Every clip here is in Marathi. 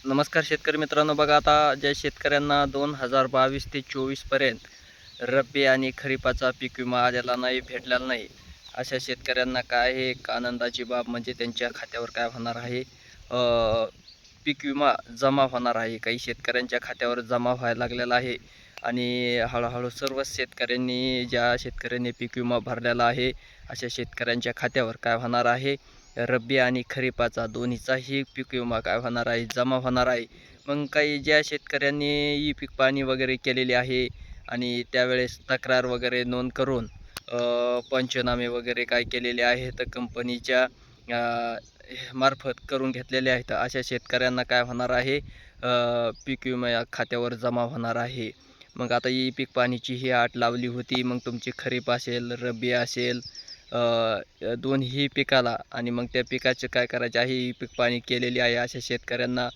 नमस्कार शेतकरी मित्रांनो, बघा आता ज्या शेतकऱ्यांना 2022 ते 24 पर्यंत रब्बी आणि खरीपाचा पीक विमा आलेला नाही, भेटलेला नाही, अशा शेतकऱ्यांना काय आहे एक आनंदाची बाब म्हणजे त्यांच्या खात्यावर काय होणार आहे, पीक विमा जमा होणार आहे. काही शेतकऱ्यांच्या खात्यावर जमा व्हायला लागलेला आहे आणि हळूहळू सर्वच शेतकऱ्यांनी, ज्या शेतकऱ्यांनी पीक विमा भरलेला आहे अशा शेतकऱ्यांच्या खात्यावर काय होणार आहे, रब्बी आणि खरीपाचा दोन्हीचाही पीक विमा काय होणार आहे, जमा होणार आहे. मग काही ज्या शेतकऱ्यांनी ई पीक पाणी वगैरे केलेले आहे आणि त्यावेळेस तक्रार वगैरे नोंद करून पंचनामे वगैरे काय केलेले आहेत कंपनीच्या मार्फत करून घेतलेले आहेत, अशा शेतकऱ्यांना काय होणार आहे, पीक विमा खात्यावर जमा होणार आहे. मग आता ई पीक पाणीची ही अट लावली होती, मग तुमची खरीप असेल, रब्बी असेल, दोन्ही पिकाला, आणि मग त्या पिकाचे काय करायचे आहे, ई पीक पाणी केलेली आहे अशा शेतकऱ्यांना,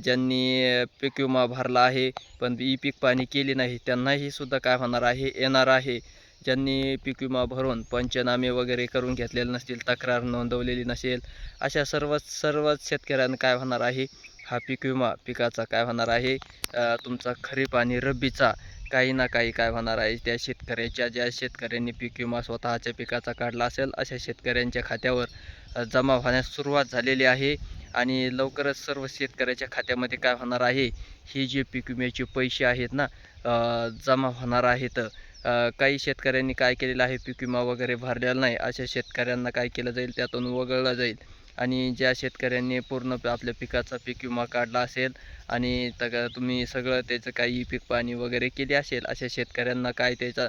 ज्यांनी पीक विमा भरला आहे पण ई पीक पाणी केली नाही त्यांनाही सुद्धा काय होणार आहे, येणार आहे. ज्यांनी पीक विमा भरून पंचनामे वगैरे करून घेतलेले नसतील, तक्रार नोंदवलेली नसेल, अशा सर्वच शेतकऱ्यांना काय होणार आहे, हा पीक विमा पिकाचा काय होणार आहे, तुमचा खरीप आणि रब्बीचा काही ना काही काय होणार आहे, त्या शेतकऱ्याच्या, ज्या शेतकऱ्यांनी पीक विमा स्वतःच्या पिकाचा काढला असेल अशा शेतकऱ्यांच्या खात्यावर जमा होण्यास सुरुवात झालेली आहे. आणि लवकरच सर्व शेतकऱ्याच्या खात्यामध्ये काय होणार आहे, ही जे पीक विम्याचे पैसे आहेत ना, जमा होणार आहेत. काही शेतकऱ्यांनी काय केलेलं आहे, पीक विमा वगैरे भरलेला नाही अशा शेतकऱ्यांना काय केलं जाईल, त्यातून वगळलं जाईल. आणि ज्या शेतकऱ्यांनी पूर्ण आपल्या पिकाचा पीक विमा काढला असेल आणि तुम्ही सगळं त्याचं काही पीक पाणी वगैरे केले असेल अशा शेतकऱ्यांना काय त्याचा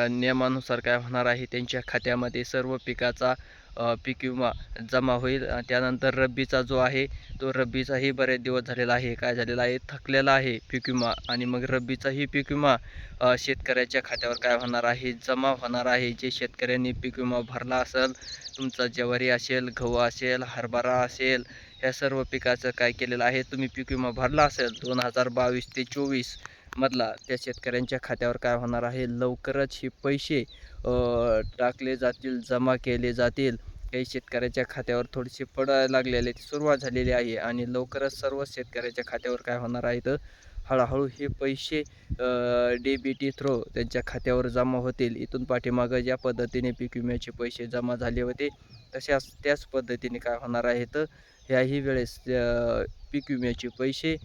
नियमानुसार काय होणार आहे, त्यांच्या खात्यामध्ये सर्व पिकाचा पीक विमा जमा होईल. त्यानंतर रब्बीचा जो आहे तो रब्बीचाही बरेच दिवस झालेला आहे, काय झालेला आहे, थकलेला आहे पीक विमा. आणि मग रब्बीचाही पीक विमा शेतकऱ्याच्या खात्यावर काय होणार आहे, जमा होणार आहे. जे शेतकऱ्यांनी पीक विमा भरला असेल, तुमचा ज्वारी असेल, गहू असेल, हरभरा असेल, ह्या सर्व पिकाचं काय केलेलं आहे, तुम्ही पीक विमा भरला असेल 2022 ते 24 मधला, त्या शेतकऱ्यांच्या खात्यावर काय होणार आहे, लवकरच हे पैसे टाकले जातील, जमा केले जातील. काही शेतकऱ्याच्या खात्यावर थोडेसे पडायला लागलेले सुरुवात झालेली आहे आणि लवकरच सर्व शेतकऱ्याच्या खात्यावर काय होणार आहे, तर हळूहळू हे पैसे DBT थ्रू त्यांच्या खात्यावर जमा होतील. इथून पाठीमागं ज्या पद्धतीने पीक विम्याचे पैसे जमा झाले होते त्याच पद्धतीने काय होणार आहे, तर ह्याही वेळेस पीक विम्याचे पैसे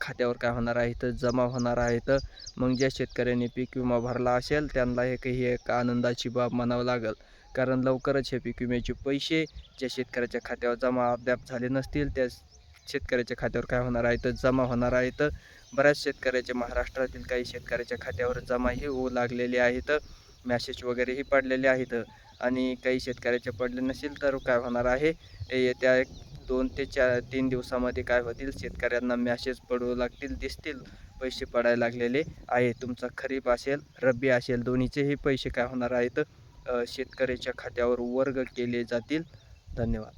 खात्यावर काय होणार आहे, तर जमा होणार आहेत. मग ज्या शेतकऱ्यांनी पीक विमा भरला असेल त्यांना ही एक आनंदाची बाब म्हणावं लागेल, कारण लवकरच हे पीक विम्याचे पैसे ज्या शेतकऱ्याच्या खात्यावर जमा अद्याप झाले नसतील त्या शेतकऱ्याच्या खात्यावर काय होणार आहे, तर जमा होणार आहेत. बऱ्याच शेतकऱ्याच्या, महाराष्ट्रातील काही शेतकऱ्याच्या खात्यावर जमाही होऊ लागलेले आहेत, मॅसेज वगैरेही पडलेले आहेत. आणि काही शेतकऱ्याचे पडले नसेल तर काय होणार आहे, येत्या 2 ते 3 दिवसामध्ये काय होतील, शेतकऱ्यांना मॅसेज पडू लागतील, दिसतील, पैसे पडायला लागलेले आहे. तुमचा खरीप असेल, रब्बी असेल, दोन्हीचेही पैसे काय होणार आहेत, शेतकऱ्याच्या खात्यावर वर्ग केले जातील. धन्यवाद.